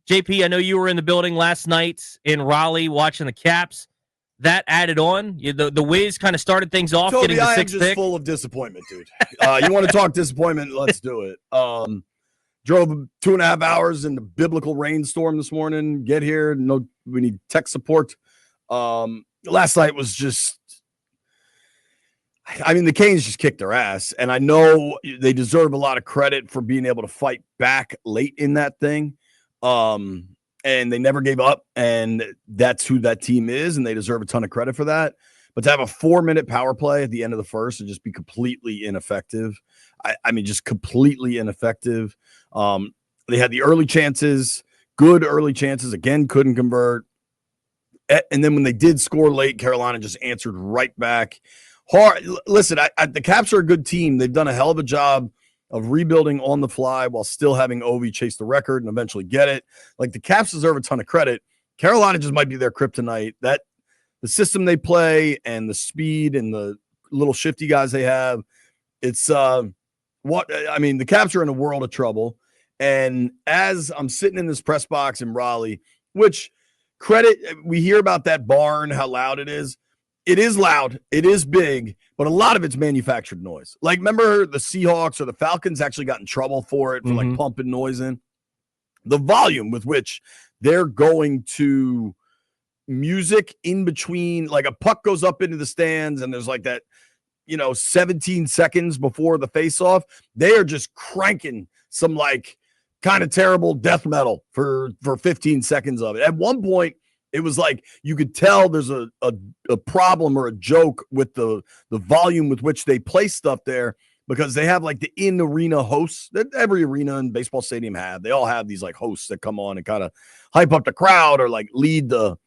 JP, I know you were in the building last night in Raleigh watching the Caps. That added on. The Wiz kind of started things off. Tobi, getting the I am sixth just pick. full of disappointment, dude. You want to talk disappointment? Let's do it. Drove 2.5 hours in the biblical rainstorm this morning. Get here. No, we need tech support. Last night was just, I mean, the Canes just kicked their ass. And I know they deserve a lot of credit for being able to fight back late in that thing. And they never gave up. And that's who that team is. And they deserve a ton of credit for that. But to have a 4-minute power play at the end of the first and just be completely ineffective. I mean, just completely ineffective. They had the early chances, good early chances, again, couldn't convert. And then when they did score late, Carolina just answered right back. Hard. Listen, the Caps are a good team. They've done a hell of a job of rebuilding on the fly while still having Ovi chase the record and eventually get it. Like, the Caps deserve a ton of credit. Carolina just might be their kryptonite. That the system they play and the speed and the little shifty guys they have, it's the Caps are in a world of trouble. And as I'm sitting in this press box in Raleigh, which credit, we hear about that barn, how loud it is. It is loud. It is big, but a lot of it's manufactured noise. Like, remember the Seahawks or the Falcons actually got in trouble for it, for like pumping noise in. The volume with which they're going to music in between, like a puck goes up into the stands and there's like that, 17 seconds before the face-off, they are just cranking some like kind of terrible death metal for 15 seconds of it. At one point, it was like you could tell there's a problem or a joke with the volume with which they play stuff there, because they have like the in-arena hosts that every arena and baseball stadium have. They all have these like hosts that come on and kind of hype up the crowd or like lead the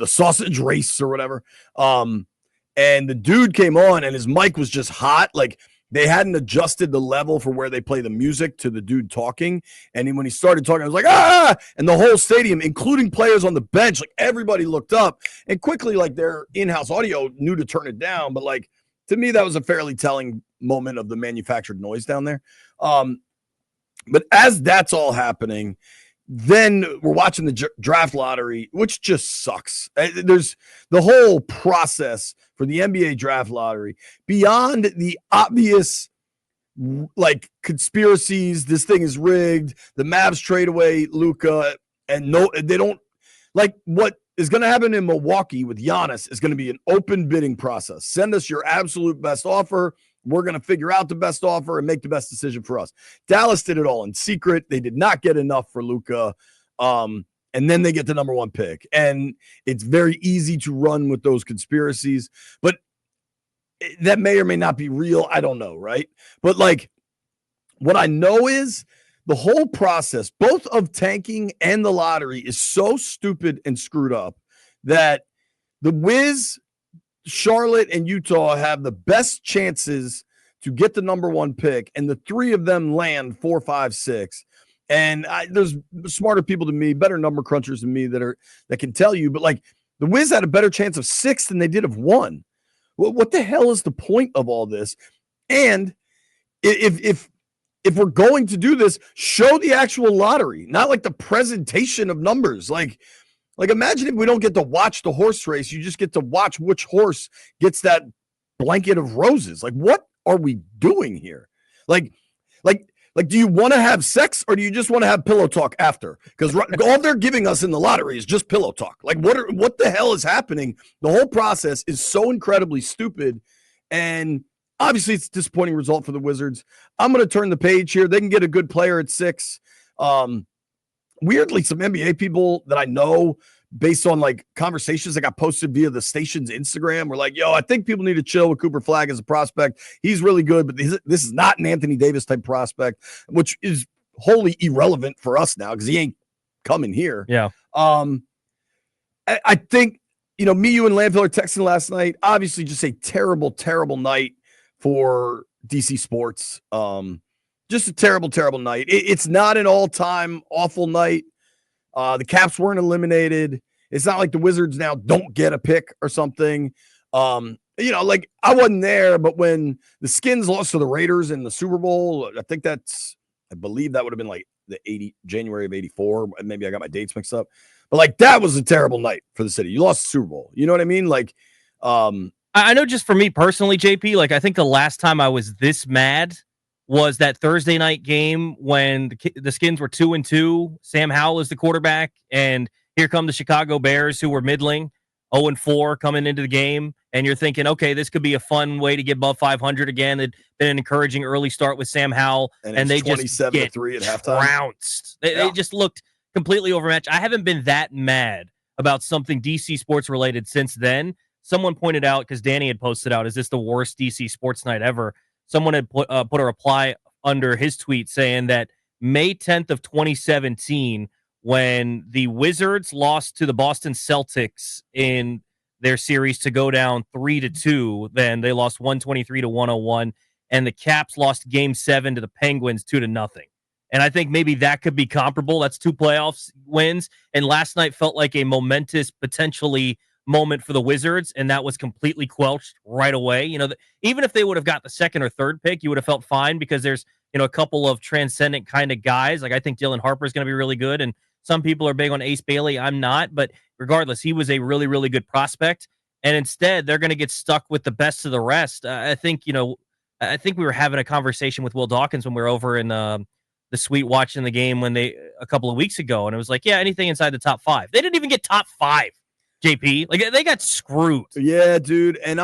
sausage race or whatever. And the dude came on and his mic was just hot. Like, they hadn't adjusted the level for where they play the music to the dude talking. And when he started talking, I was like, ah! And the whole stadium, including players on the bench, like everybody looked up and quickly, like their in-house audio knew to turn it down. But like, to me, that was a fairly telling moment of the manufactured noise down there. But as that's all happening, then we're watching the draft lottery, which just sucks. There's the whole process for the NBA draft lottery beyond the obvious, like, conspiracies. This thing is rigged. The Mavs trade away Luka, and no, they don't like what is going to happen in Milwaukee with Giannis is going to be an open bidding process. Send us your absolute best offer. We're going to figure out the best offer and make the best decision for us. Dallas did it all in secret. They did not get enough for Luka. And then they get the number 1 pick. And it's very easy to run with those conspiracies. But that may or may not be real. I don't know, right? But like, what I know is the whole process, both of tanking and the lottery, is so stupid and screwed up that the Wiz, Charlotte, and Utah have the best chances to get the number 1 pick, and the 3 of them land 4, 5, 6. And there's smarter people than me, better number crunchers than me that can tell you. But like, the Wiz had a better chance of 6 than they did of 1. What the hell is the point of all this? And if we're going to do this, show the actual lottery, not like the presentation of numbers. Like, imagine if we don't get to watch the horse race. You just get to watch which horse gets that blanket of roses. Like, what are we doing here? Like, do you want to have sex or do you just want to have pillow talk after? Because all they're giving us in the lottery is just pillow talk. Like, what the hell is happening? The whole process is so incredibly stupid. And obviously, it's a disappointing result for the Wizards. I'm going to turn the page here. They can get a good player at 6. Weirdly, some NBA people that I know, based on like conversations that got posted via the station's Instagram, were like, yo, I think people need to chill with Cooper Flagg as a prospect. He's really good, but this is not an Anthony Davis type prospect, which is wholly irrelevant for us now because he ain't coming here. Yeah. I think, me, you, and Landfill are texting last night. Obviously, just a terrible, terrible night for DC sports. Just a terrible, terrible night. It's not an all-time awful night. The Caps weren't eliminated. It's not like the Wizards now don't get a pick or something. Like, I wasn't there, but when the Skins lost to the Raiders in the Super Bowl, I believe that would have been like January of 84. Maybe I got my dates mixed up. But like that was a terrible night for the city. You lost the Super Bowl. You know what I mean? Like I know just for me personally, JP, like I think the last time I was this mad was that Thursday night game when the Skins were 2-2. Sam Howell is the quarterback, and here come the Chicago Bears, who were middling, 0-4 coming into the game, and you're thinking, okay, this could be a fun way to get above 500 again. It'd been an encouraging early start with Sam Howell, and they just get 27-3 at halftime. trounced. They just looked completely overmatched. I haven't been that mad about something DC sports related since then. Someone pointed out, because Danny had posted out, is this the worst DC sports night ever? Someone had put a reply under his tweet saying that May 10th of 2017, when the Wizards lost to the Boston Celtics in their series to go down 3-2, then they lost 123-101, and the Caps lost Game 7 to the Penguins 2-0. And I think maybe that could be comparable. That's 2 playoffs wins, and last night felt like a momentous, potentially moment for the Wizards, and that was completely quelched right away. You know, even if they would have got the second or third pick, you would have felt fine because there's, you know, a couple of transcendent kind of guys. Like I think Dylan Harper is going to be really good, and some people are big on Ace Bailey. I'm not, but regardless, he was a really, really good prospect. And instead, they're going to get stuck with the best of the rest. I think we were having a conversation with Will Dawkins when we were over in the suite watching the game a couple of weeks ago, and it was like, yeah, anything inside the top 5. They didn't even get top 5. JP, like they got screwed. Yeah, dude. And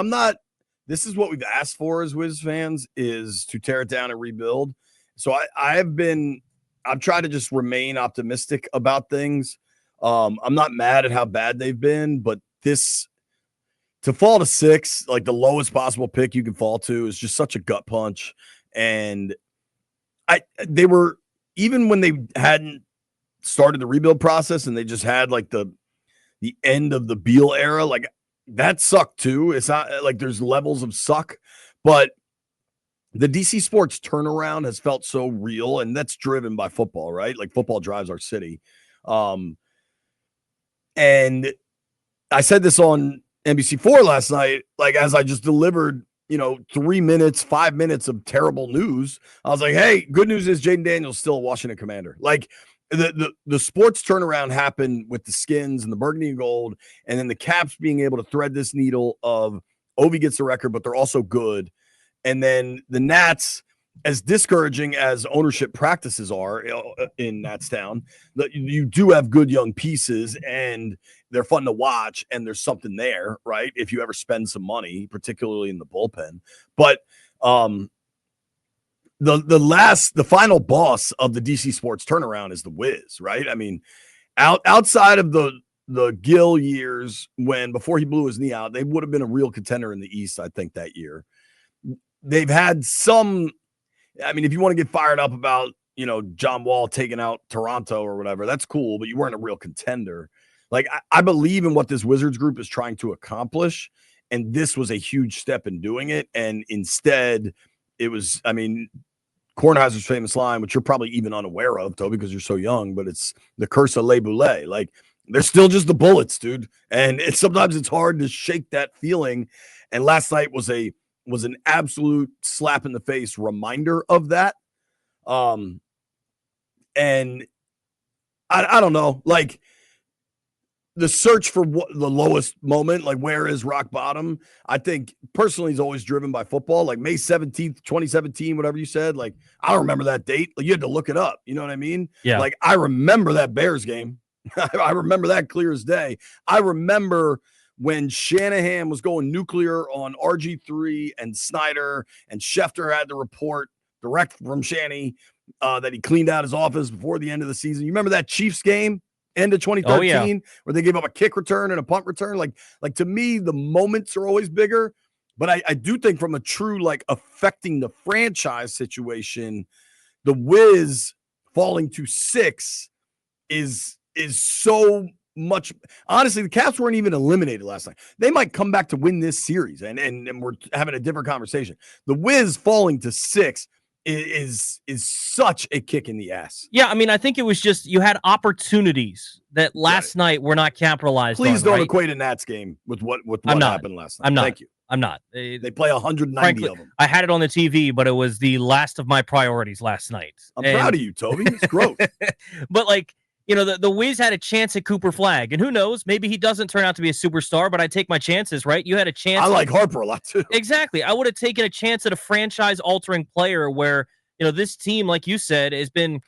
this is what we've asked for as Wiz fans, is to tear it down and rebuild. So I've tried to just remain optimistic about things. I'm not mad at how bad they've been, but to fall to 6, like the lowest possible pick you can fall to, is just such a gut punch. And they were, even when they hadn't started the rebuild process and they just had like the end of the Beal era, like that sucked too. It's not like there's levels of suck, but the DC sports turnaround has felt so real, and that's driven by football, right? Like football drives our city. And I said this on NBC4 last night, like as I just delivered, 5 minutes of terrible news. I was like, hey, good news is Jaden Daniels still a Washington Commander. Like, the sports turnaround happened with the Skins and the Burgundy and Gold, and then the Caps being able to thread this needle of Ovi gets the record, but they're also good. And then the Nats, as discouraging as ownership practices are in Natstown, you do have good young pieces, and they're fun to watch, and there's something there, right? If you ever spend some money, particularly in the bullpen. But the final boss of the DC sports turnaround is the Wiz, right? I mean, outside of the Gill years, before he blew his knee out, they would have been a real contender in the East, I think, that year. They've had some, I mean, if you want to get fired up about, John Wall taking out Toronto or whatever, that's cool, but you weren't a real contender. Like, I believe in what this Wizards group is trying to accomplish, and this was a huge step in doing it. And instead, it was, I mean, Kornheiser's famous line, which you're probably even unaware of, Tobi, because you're so young, but it's the curse of Les Boulets. Like, they're still just the Bullets, dude. And sometimes it's hard to shake that feeling. And last night was an absolute slap in the face reminder of that. And I don't know, like, the search for the lowest moment, like where is rock bottom, I think personally is always driven by football. Like May 17th, 2017, whatever you said, like I don't remember that date. Like you had to look it up. You know what I mean? Yeah. Like I remember that Bears game. I remember that clear as day. I remember when Shanahan was going nuclear on RG3 and Snyder, and Schefter had to report direct from Shanny that he cleaned out his office before the end of the season. You remember that Chiefs game? End of 2013, where they gave up a kick return and a punt return. Like to me, the moments are always bigger. But I do think from a true, like, affecting the franchise situation, the Wiz falling to 6 is so much. Honestly, the Caps weren't even eliminated last night. They might come back to win this series, and we're having a different conversation. The Wiz falling to 6 is such a kick in the ass. Yeah, I mean, I think it was just you had opportunities that last night were not capitalized on. Please don't right? equate a Nats game with what happened last night. I'm not. Thank you. I'm not. They play 190 frankly, of them. I had it on the TV, but it was the last of my priorities last night. I'm proud of you, Toby. It's gross. But like, you know, the Wiz had a chance at Cooper Flagg, and who knows, maybe he doesn't turn out to be a superstar, but I take my chances, right? You had a chance. I like Harper a lot too. Exactly. I would have taken a chance at a franchise-altering player where, you know, this team, like you said, has been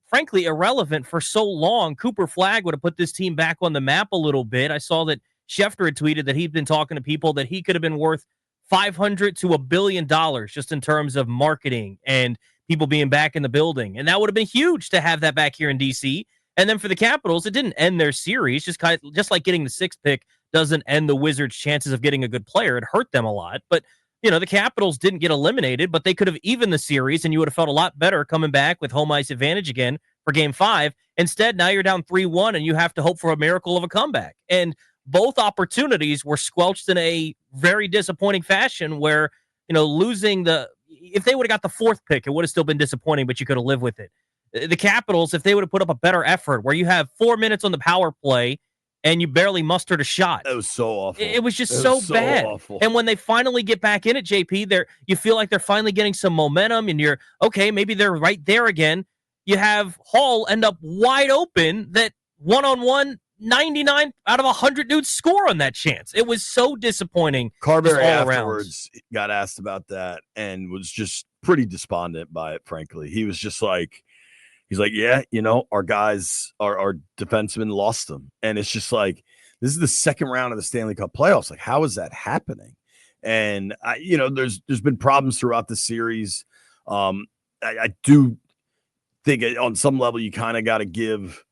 frankly irrelevant for so long. Cooper Flagg would have put this team back on the map a little bit. I saw that Schefter had tweeted that he'd been talking to people that he could have been worth $500 to $1 billion just in terms of marketing and people being back in the building. And that would have been huge to have that back here in DC. And then for the Capitals, it didn't end their series. Just like getting the 6th pick doesn't end the Wizards' chances of getting a good player. It hurt them a lot. But, you know, the Capitals didn't get eliminated, but they could have evened the series, and you would have felt a lot better coming back with home ice advantage again for Game 5. Instead, now you're down 3-1, and you have to hope for a miracle of a comeback. And both opportunities were squelched in a very disappointing fashion where, you know, losing if they would have got the 4th pick, it would have still been disappointing, but you could have lived with it. The Capitals, if they would have put up a better effort where you have 4 minutes on the power play and you barely mustered a shot. It was so awful. It was just so bad. Awful. And when they finally get back in at JP, you feel like they're finally getting some momentum, and you're, okay, maybe they're right there again. You have Hall end up wide open that one-on-one, 99 out of 100 dudes score on that chance. It was so disappointing. Carberry afterwards got asked about that and was just pretty despondent by it, frankly. He was just like, he's like, yeah, you know, our guys, our defensemen lost them. And it's just like, this is the 2nd round of the Stanley Cup playoffs. Like, how is that happening? And, you know, there's been problems throughout the series. I do think on some level you kind of got to give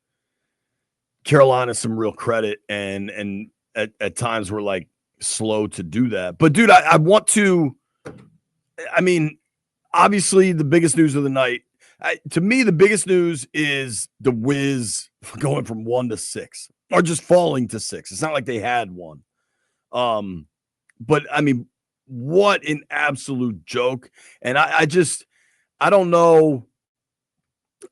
Carolina some real credit. And at times we're like slow to do that. But, dude, I want to – I mean, obviously the biggest news of the night, to me, the biggest news is the Wiz going from 1 to 6 or just falling to 6. It's not like they had one. But I mean, what an absolute joke. And I don't know.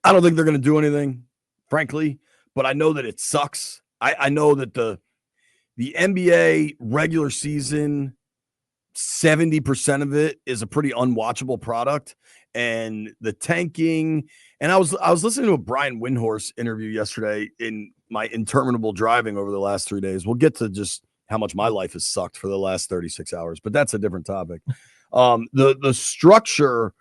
I don't think they're going to do anything, frankly, but I know that it sucks. I know that the NBA regular season, 70% of it is a pretty unwatchable product. And the tanking, and I was listening to a Brian Windhorst interview yesterday in my interminable driving over the last 3 days. We'll get to just how much my life has sucked for the last 36 hours, but that's a different topic. The structure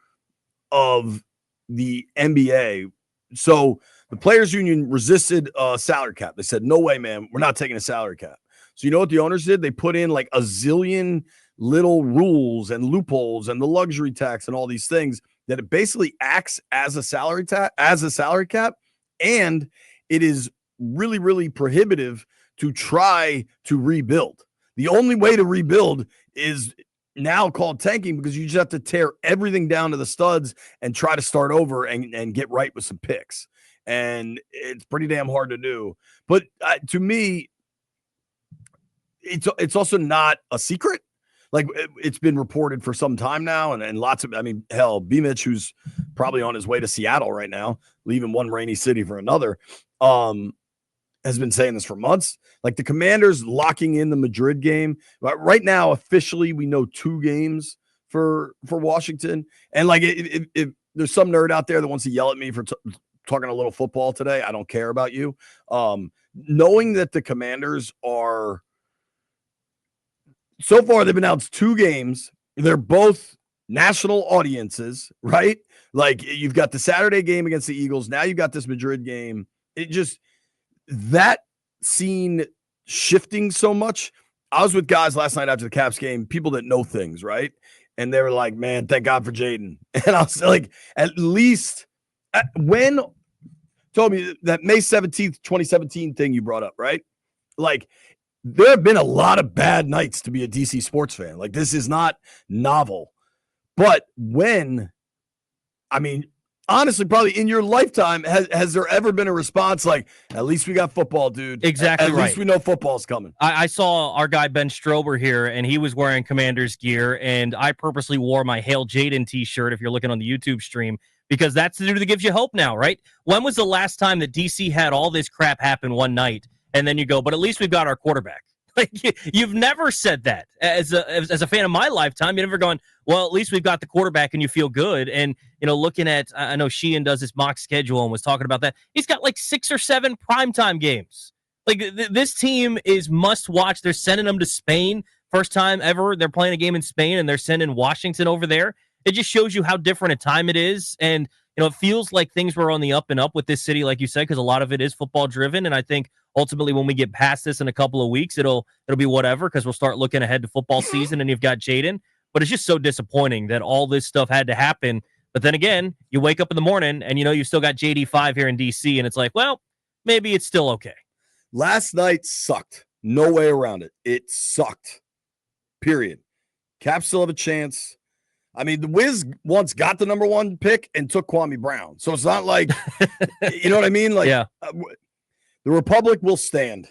of the NBA. So the players union resisted a salary cap. They said, no way, man, we're not taking a salary cap. So you know what the owners did? They put in like a zillion little rules and loopholes and the luxury tax and all these things that it basically acts as a salary cap, and it is really, really prohibitive to try to rebuild. The only way to rebuild is now called tanking, because you just have to tear everything down to the studs and try to start over and get right with some picks. And it's pretty damn hard to do. But to me, it's also not a secret. Like, it's been reported for some time now, and lots of, I mean, hell, BMitch, who's probably on his way to Seattle right now, leaving one rainy city for another, has been saying this for months. Like, the Commanders locking in the Madrid game. But right now, officially, we know 2 games for Washington. And, like, if there's some nerd out there that wants to yell at me for talking a little football today, I don't care about you. Knowing that the Commanders are, so far, they've announced 2 games. They're both national audiences, right? Like, you've got the Saturday game against the Eagles. Now you've got this Madrid game. It just, that scene shifting so much. I was with guys last night after the Caps game, people that know things, right? And they were like, man, thank God for Jaden. And I was like, at least when Tobi, that May 17th, 2017 thing you brought up, right? Like, there have been a lot of bad nights to be a DC sports fan. Like, this is not novel. But when, I mean, honestly, probably in your lifetime, has there ever been a response like, at least we got football, dude? Exactly right. At least we know football's coming. I saw our guy Ben Strober here, and he was wearing Commanders gear, and I purposely wore my Hail Jaden t-shirt, if you're looking on the YouTube stream, because that's the dude that gives you hope now, right? When was the last time that DC had all this crap happen one night, and then you go, but at least we've got our quarterback? Like you've never said that as a fan of my lifetime. You've never gone, well, at least we've got the quarterback and you feel good. And, looking at, I know Sheehan does this mock schedule and was talking about that. He's got like 6 or 7 primetime games. Like this team is must watch. They're sending them to Spain. First time ever they're playing a game in Spain, and they're sending Washington over there. It just shows you how different a time it is. And, it feels like things were on the up and up with this city, like you said, because a lot of it is football driven. And I think ultimately when we get past this in a couple of weeks, it'll be whatever, because we'll start looking ahead to football season and you've got Jaden. But it's just so disappointing that all this stuff had to happen. But then again, you wake up in the morning and you still got JD5 here in DC, and it's like, well, maybe it's still okay. Last night sucked. No way around it. It sucked. Period. Caps still have a chance. I mean, the Wiz once got the number 1 pick and took Kwame Brown. So it's not like, you know what I mean? Like, yeah. The Republic will stand.